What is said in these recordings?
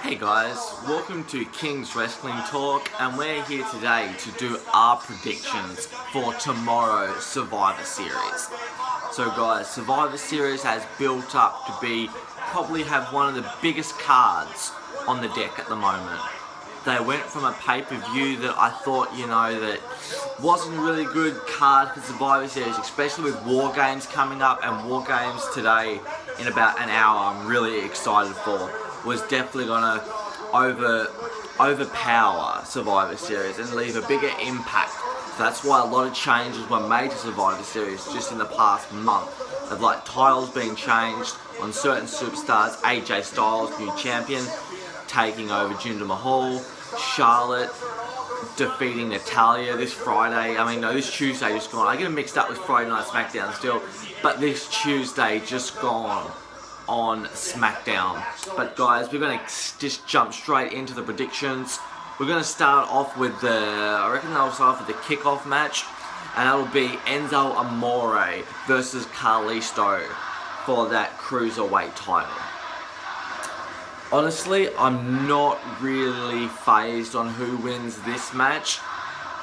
Hey guys, welcome to King's Wrestling Talk, and we're here today to do our predictions for tomorrow's Survivor Series. So guys, Survivor Series has built up to be probably have one of the biggest cards on the deck at the moment. They went from a pay-per-view that I thought, that wasn't a really good card for Survivor Series, especially with War Games coming up, and War Games today in about an hour I'm really excited for. Was definitely going to overpower Survivor Series and leave a bigger impact. So that's why a lot of changes were made to Survivor Series just in the past month. Of like titles being changed on certain superstars, AJ Styles, new champion, taking over Jinder Mahal, Charlotte defeating Natalya this Friday. This Tuesday just gone. I get it mixed up with Friday Night SmackDown still, but this Tuesday just gone on SmackDown. But guys, we're going to just jump straight into the predictions. We're going to start off with I reckon they'll start off with the kickoff match, and that'll be Enzo Amore versus Kalisto for that Cruiserweight title. Honestly, I'm not really phased on who wins this match.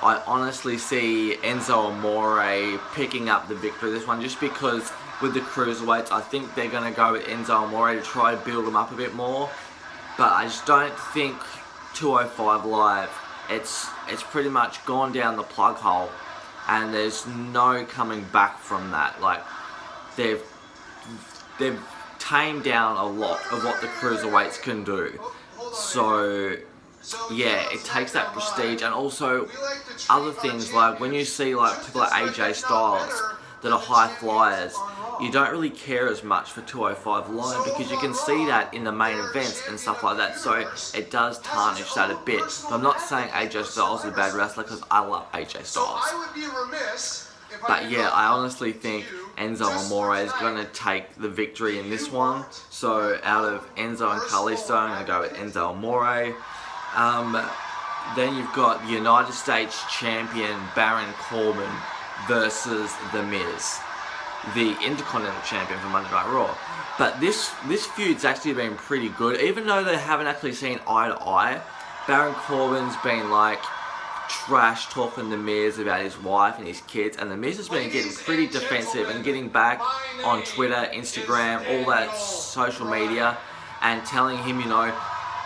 I honestly see Enzo Amore picking up the victory this one, just because with the Cruiserweights, I think they're going to go with Enzo Amore to try and build them up a bit more. But I just don't think 205 Live, it's pretty much gone down the plug hole, and there's no coming back from that. Like, they've tamed down a lot of what the Cruiserweights can do. So yeah, it takes that prestige, and also other things like when you see like people like AJ Styles that are high flyers, you don't really care as much for 205 Live because you can see that in the main events and stuff like that, so it does tarnish that a bit. But I'm not saying AJ Styles is a bad wrestler, because I love AJ Styles. But yeah, I honestly think Enzo Amore is going to take the victory in this one. So out of Enzo and Kalisto, I'm going to go with Enzo Amore. Then you've got United States Champion Baron Corbin versus The Miz, the Intercontinental Champion for Monday Night Raw. But this feud's actually been pretty good, even though they haven't actually seen eye to eye. Baron Corbin's been like trash talking The Miz about his wife and his kids, and The Miz has been getting pretty defensive and getting back on Twitter, Instagram, all that social media, and telling him,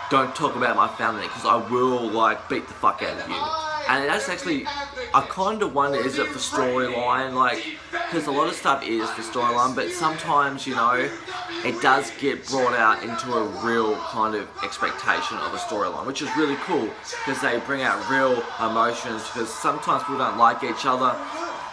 don't talk about my family because I will like beat the fuck out of you. And that's actually, I kind of wonder, is it for storyline? Like, because a lot of stuff is for storyline, but sometimes, it does get brought out into a real kind of expectation of a storyline, which is really cool because they bring out real emotions, because sometimes people don't like each other,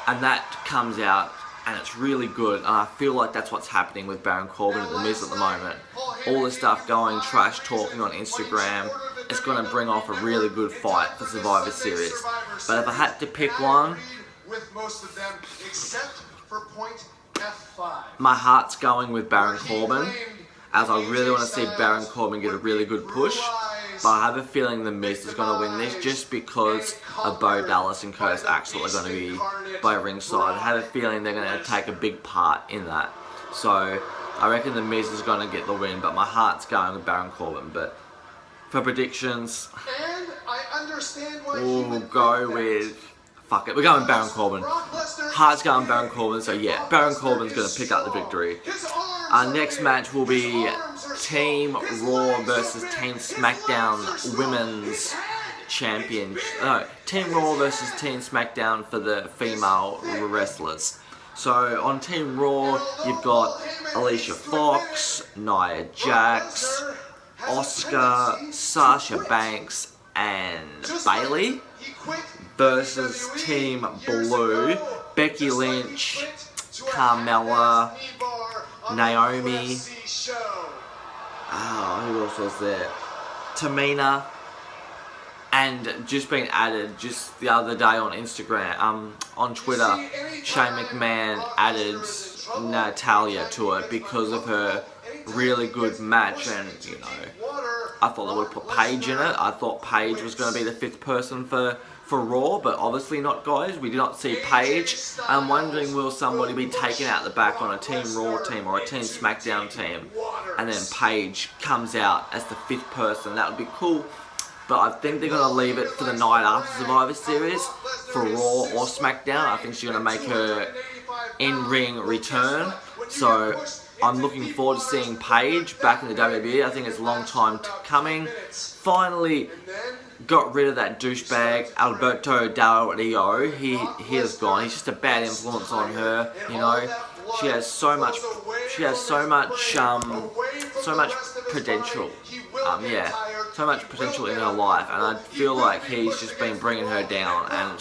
and that comes out, and it's really good. And I feel like that's what's happening with Baron Corbin and The Miz at the moment. All the stuff going, trash talking on Instagram, it's going to bring off a really good fight for Survivor Series. But if I had to pick one, my heart's going with Baron Corbin, as I really want to see Baron Corbin get a really good push. But I have a feeling The Miz is going to win this, just because of Bo Dallas and Curtis Axel are going to be by ringside. I have a feeling they're going to take a big part in that. So I reckon The Miz is going to get the win, but my heart's going with Baron Corbin. But for predictions, we'll go with, fuck it, we're going Baron Corbin. Heart's going Baron Corbin, so yeah, Baron Corbin's going to pick up the victory. Our next match will be Team Raw versus Team SmackDown Women's Champion. No, Team Raw versus Team SmackDown for the female wrestlers. So on Team Raw, you've got Alicia Fox, Nia Jax, Asuka, Sasha Banks, and Bayley versus Team Blue, Becky Lynch, Carmella, Naomi, who else was there? Tamina, and just been added just the other day on Instagram, on Twitter, Shane McMahon added Natalya to it because of her really good match, and you know, I thought they would put Paige in it. I thought Paige was going to be the 5th person for Raw, but obviously not, guys. We did not see Paige. I'm wondering, will somebody be taken out the back on a Team Raw team or a Team SmackDown team, and then Paige comes out as the 5th person? That would be cool. But I think they're going to leave it for the night after Survivor Series for Raw or SmackDown. I think she's going to make her in-ring return. So I'm looking forward to seeing Paige back in the WWE. I think it's a long time coming. Finally got rid of that douchebag Alberto Del Rio. He is gone. He's just a bad influence on her. You know, she has so much potential. So much potential in her life, and I feel like he's just been bringing her down. And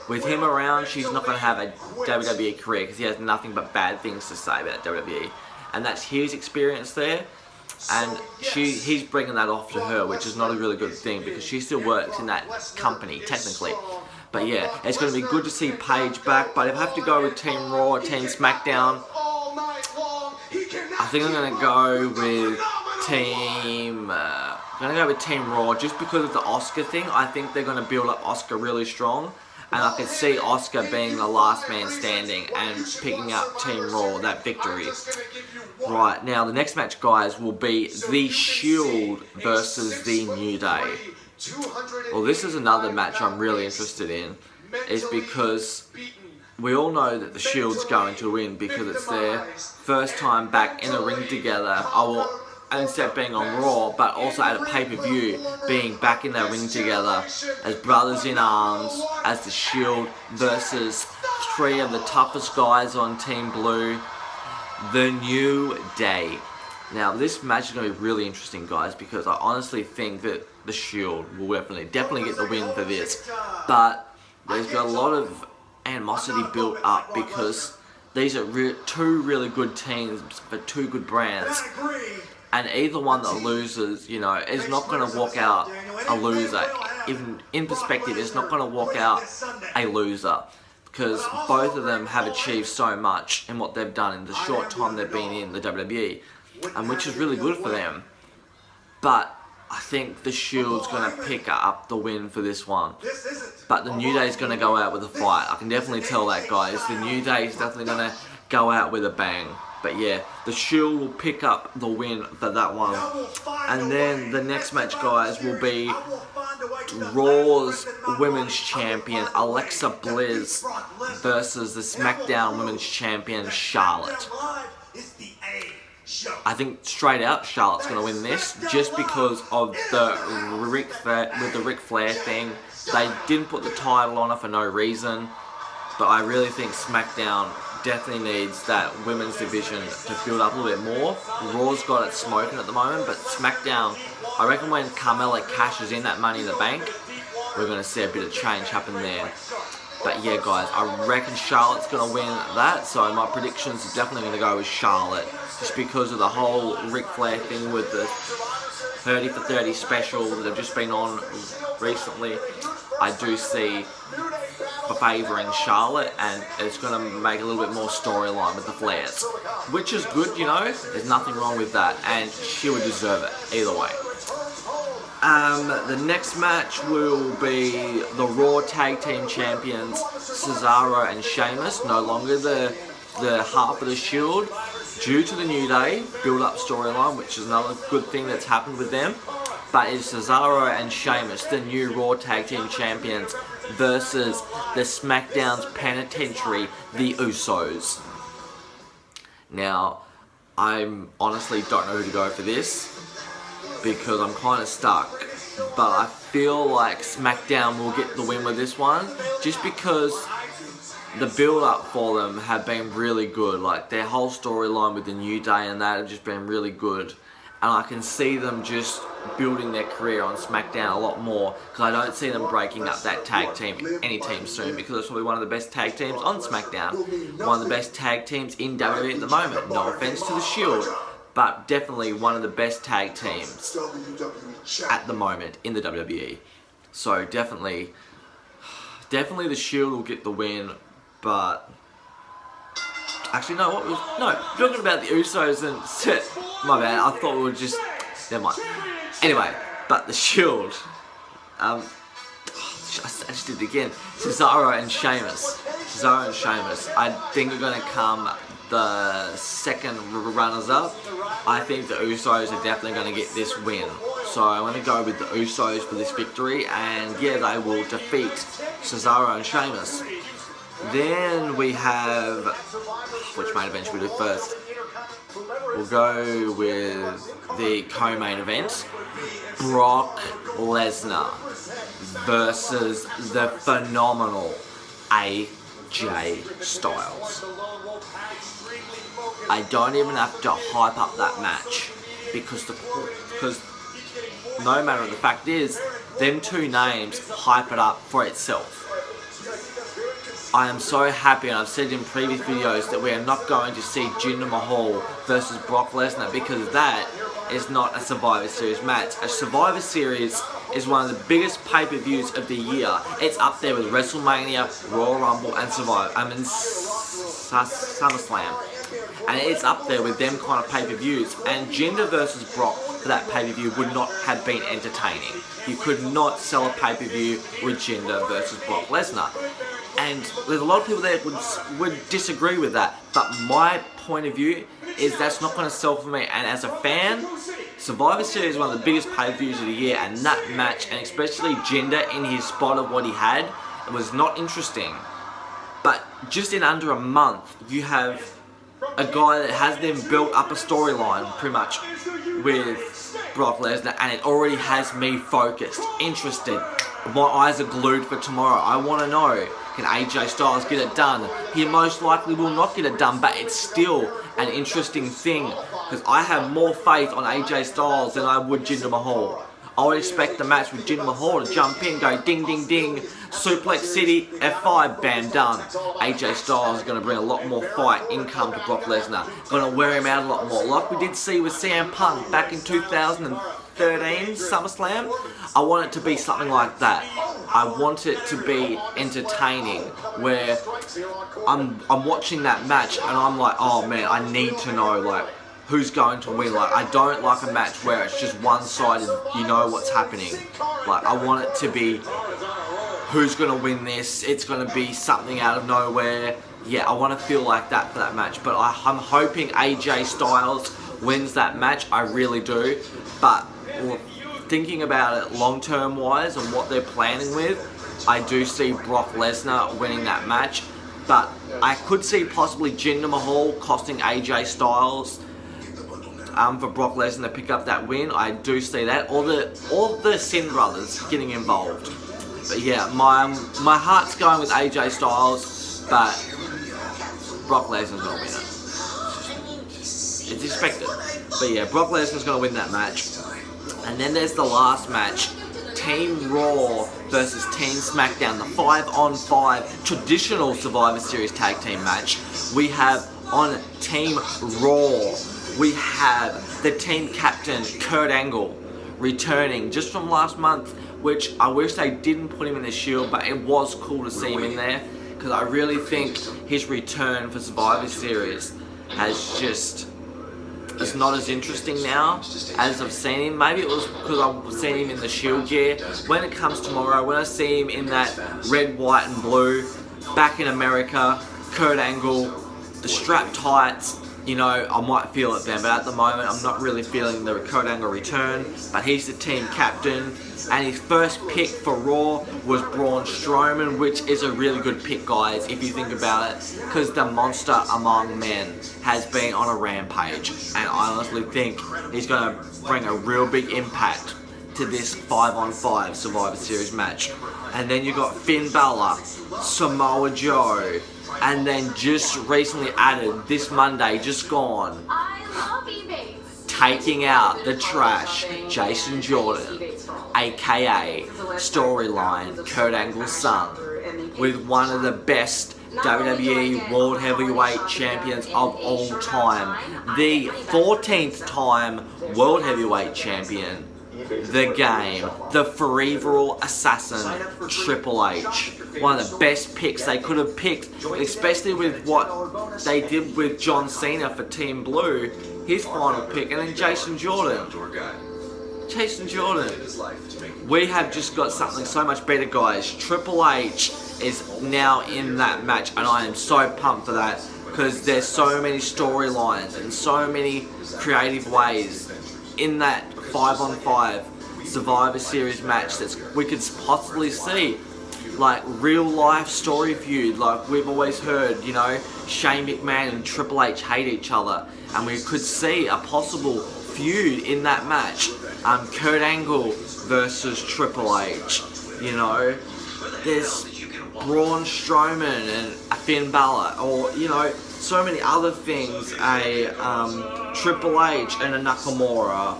with him around, she's not going to have a WWE career because he has nothing but bad things to say about WWE, and that's his experience there. And he's bringing that off to her, which is not a really good thing because she still works in that company technically. But yeah, it's going to be good to see Paige back. But if I have to go with Team Raw or Team SmackDown, I think I'm going to go with Team Raw just because of the Oscar thing. I think they're going to build up Oscar really strong, and I can see Oscar being the last man standing and picking up Team Raw that victory. Right, now the next match, guys, will be The Shield versus The New Day. Well, this is another match I'm really interested in. It's because we all know that The Shield's going to win because it's their first time back in a ring together. And instead of being on Raw, but also at a pay-per-view, being back in that ring together as brothers in arms, as The Shield versus 3 of the toughest guys on Team Blue, The New Day. Now, this match is going to be really interesting, guys, because I honestly think that The Shield will definitely get the win for this. But there's got a lot of animosity built up because these are 2 really good teams for 2 good brands. And either one that loses, you know, is not going to walk out a loser. Even in perspective, it's not going to walk out a loser. Because both of them have achieved so much in what they've done in the short time they've been in the WWE. And which is really good for them. But I think The Shield's going to pick up the win for this one. But The New Day's going to go out with a fight. I can definitely tell that, guys. The New Day's definitely going to go out with a bang. But yeah, The Shield will pick up the win for that one. And then the next match, guys, will be Raw's Women's Champion Alexa Bliss versus the SmackDown Women's Champion Charlotte. I think straight out Charlotte's going to win this just because of the Ric Flair thing. They didn't put the title on her for no reason. But I really think SmackDown definitely needs that women's division to build up a little bit more. Raw's got it smoking at the moment, but SmackDown, I reckon when Carmella cashes in that Money in the Bank, we're going to see a bit of change happen there. But yeah, guys, I reckon Charlotte's going to win that, so my predictions are definitely going to go with Charlotte, just because of the whole Ric Flair thing with the 30 for 30 special that have just been on recently. I do see favouring Charlotte, and it's going to make a little bit more storyline with the Flairs, which is good, you know, there's nothing wrong with that, and she would deserve it either way. The next match will be the Raw Tag Team Champions Cesaro and Sheamus, no longer the half of the Shield, due to the New Day build-up storyline, which is another good thing that's happened with them. But it's Cesaro and Sheamus, the new Raw Tag Team Champions, versus the SmackDown's penitentiary, the Usos. Now, I honestly don't know who to go for this, because I'm kind of stuck. But I feel like SmackDown will get the win with this one, just because the build-up for them have been really good. Like, their whole storyline with the New Day and that have just been really good. And I can see them just building their career on SmackDown a lot more, because I don't see them breaking up that tag team anytime soon, because it's probably one of the best tag teams on SmackDown. One of the best tag teams in WWE at the moment. No offense to the Shield, but definitely one of the best tag teams at the moment in the WWE. So definitely the Shield will get the win, but Actually, no, what was... No, talking about the Usos and... My bad, I thought we were just... Never mind. Anyway, but the Shield... I just did it again. Cesaro and Sheamus. I think are going to come the second runners-up. I think the Usos are definitely going to get this win. So I'm going to go with the Usos for this victory. And yeah, they will defeat Cesaro and Sheamus. Then we have... Which main event should we do first? We'll go with the co-main event. Brock Lesnar versus the phenomenal AJ Styles. I don't even have to hype up that match because no matter, the fact is, them two names hype it up for itself. I am so happy, and I've said in previous videos, that we are not going to see Jinder Mahal versus Brock Lesnar because that is not a Survivor Series match. A Survivor Series is one of the biggest pay-per-views of the year. It's up there with WrestleMania, Royal Rumble, and SummerSlam. And it's up there with them kind of pay-per-views. And Jinder versus Brock for that pay-per-view would not have been entertaining. You could not sell a pay-per-view with Jinder versus Brock Lesnar. And there's a lot of people that would disagree with that. But my point of view is that's not going to sell for me. And as a fan, Survivor Series is one of the biggest pay-per-views of the year. And that match, and especially Jinder in his spot of what he had, it was not interesting. But just in under a month, you have a guy that has them built up a storyline pretty much with Brock Lesnar, and it already has me focused, interested. My eyes are glued for tomorrow. I want to know, can AJ Styles get it done? He most likely will not get it done, but it's still an interesting thing because I have more faith on AJ Styles than I would Jinder Mahal. I would expect the match with Jinder Mahal to jump in, go ding ding ding, Suplex City, F5, bam, done. AJ Styles is going to bring a lot more fight income to Brock Lesnar. Going to wear him out a lot more, like we did see with CM Punk back in 2013 SummerSlam. I want it to be something like that. I want it to be entertaining, where I'm watching that match and I'm like, oh man, I need to know like who's going to win. Like, I don't like a match where it's just one-sided, you know what's happening. Like, I want it to be who's going to win this. It's going to be something out of nowhere. Yeah, I want to feel like that for that match. But I'm hoping AJ Styles wins that match. I really do. But thinking about it long-term wise and what they're planning with, I do see Brock Lesnar winning that match. But I could see possibly Jinder Mahal costing AJ Styles for Brock Lesnar to pick up that win. I do see that. All the Sin Brothers getting involved. But yeah, my heart's going with AJ Styles, but Brock Lesnar's gonna win it. It's expected. But yeah, Brock Lesnar's gonna win that match. And then there's the last match. Team Raw versus Team SmackDown, the 5-on-5 traditional Survivor Series tag team match. We have on Team Raw, we have the team captain, Kurt Angle, returning just from last month, which I wish they didn't put him in the Shield, but it was cool to see him in there, because I really think his return for Survivor Series has just, it's not as interesting now as I've seen him. Maybe it was because I've seen him in the Shield gear. When it comes tomorrow, when I see him in that red, white and blue, back in America, Kurt Angle, the strap tights, you know, I might feel it then, but at the moment I'm not really feeling the Kurt Angle return. But he's the team captain, and his first pick for Raw was Braun Strowman, which is a really good pick, guys, if you think about it, because the monster among men has been on a rampage, and I honestly think he's going to bring a real big impact to this 5-on-5 Survivor Series match. And then you got Finn Balor, Samoa Joe, and then just recently added this Monday, just gone, taking out the trash, Jason Jordan, aka Storyline, Kurt Angle's son, with one of the best WWE World Heavyweight Champions of all time, the 14th time World Heavyweight Champion, the game, the cerebral assassin, Triple H. One of the best picks they could have picked, especially with what they did with John Cena for Team Blue, his final pick, and then Jason Jordan. We have just got something so much better, guys. Triple H is now in that match, and I am so pumped for that, because there's so many storylines and so many creative ways in that 5-on-5 Survivor Series match that we could possibly see. Like real life story feud, like we've always heard, you know, Shane McMahon and Triple H hate each other, and we could see a possible feud in that match. Kurt Angle versus Triple H, you know, there's Braun Strowman and Finn Balor, or, you know, so many other things, Triple H and a Nakamura,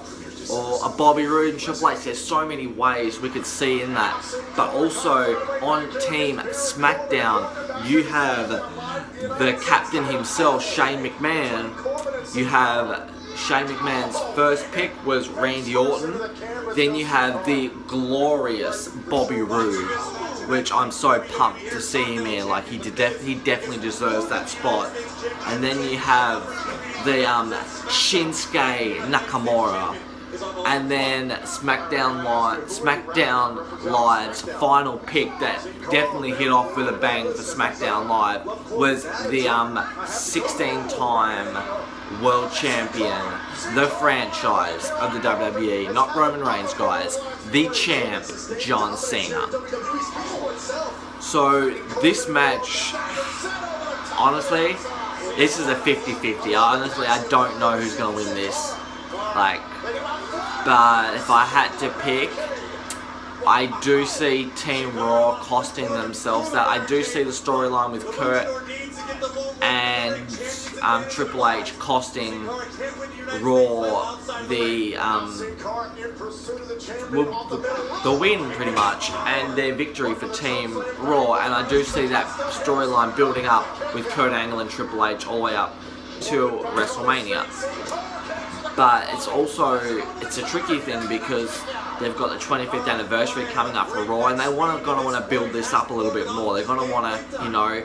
or a Bobby Roode and Triple H. There's so many ways we could see in that. But also on Team SmackDown, you have the captain himself, Shane McMahon. You have Shane McMahon's first pick was Randy Orton. Then you have the glorious Bobby Roode, which I'm so pumped to see him in. Like he definitely deserves that spot. And then you have the Shinsuke Nakamura. And then SmackDown Live's final pick that definitely hit off with a bang for SmackDown Live was the 16-time World Champion, the franchise of the WWE, not Roman Reigns, guys, the champ, John Cena. So this match, honestly, this is a 50-50. Honestly, I don't know who's going to win this. But if I had to pick, I do see Team Raw costing themselves that. I do see the storyline with Kurt and Triple H costing Raw the win, pretty much, and their victory for Team Raw. And I do see that storyline building up with Kurt Angle and Triple H all the way up to WrestleMania. But it's a tricky thing because they've got the 25th anniversary coming up for Raw, and they're gonna want to build this up a little bit more. They're gonna want to, you know,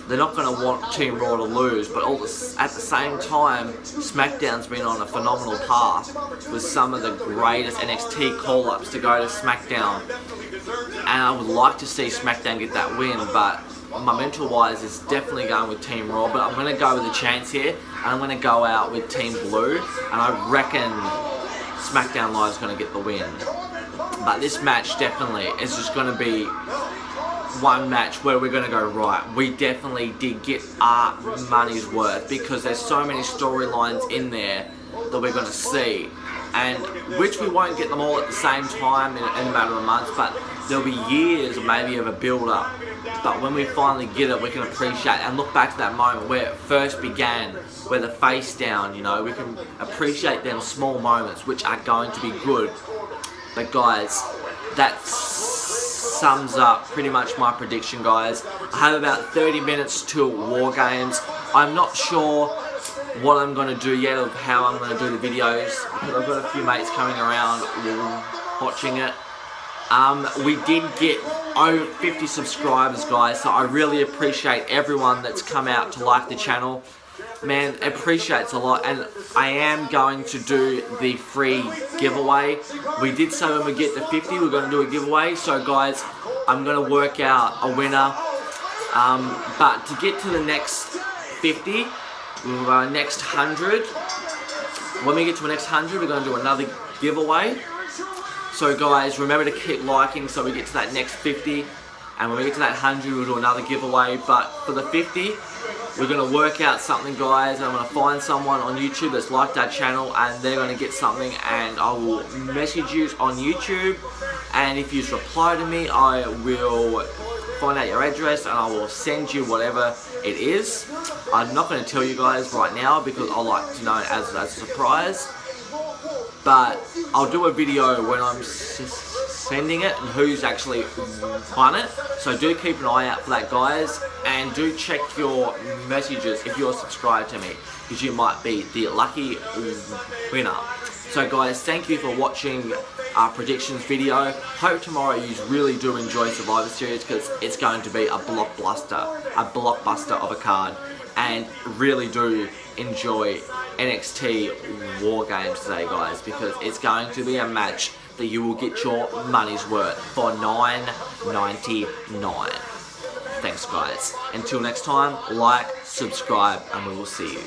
they're not gonna want Team Raw to lose, but at the same time, SmackDown's been on a phenomenal path with some of the greatest NXT call-ups to go to SmackDown, and I would like to see SmackDown get that win, but my mental-wise is definitely going with Team Raw, but I'm going to go with a chance here, and I'm going to go out with Team Blue, and I reckon SmackDown Live is going to get the win. But this match definitely is just going to be one match where we're going to go, right, we definitely did get our money's worth, because there's so many storylines in there that we're going to see, and which we won't get them all at the same time in a matter of months, but there'll be years maybe of a build-up. But when we finally get it, we can appreciate and look back to that moment where it first began, where the face down, you know, we can appreciate them small moments, which are going to be good. But guys, that sums up pretty much my prediction, guys. I have about 30 minutes till War Games. I'm not sure what I'm going to do yet, of how I'm going to do the videos, because I've got a few mates coming around watching it. We did get over 50 subscribers, guys, so I really appreciate everyone that's come out to like the channel. Man, appreciates a lot, and I am going to do the free giveaway. We did say when we get to 50 we're going to do a giveaway, so guys, I'm going to work out a winner. But to get to the next 50, next 100, when we get to the next 100 we're going to do another giveaway. So guys, remember to keep liking so we get to that next 50, and when we get to that 100 we'll do another giveaway. But for the 50, we're going to work out something, guys, and I'm going to find someone on YouTube that's liked our channel, and they're going to get something, and I will message you on YouTube, and if you reply to me, I will find out your address and I will send you whatever it is. I'm not going to tell you guys right now because I like to know it as a surprise. But I'll do a video when I'm sending it and who's actually won it. So do keep an eye out for that, guys. And do check your messages if you're subscribed to me, because you might be the lucky winner. So guys, thank you for watching our predictions video. Hope tomorrow you really do enjoy Survivor Series, because it's going to be a blockbuster of a card. And really do enjoy NXT War Games today, guys, because it's going to be a match that you will get your money's worth for $9.99. Thanks guys. Until next time, like, subscribe, and we will see you.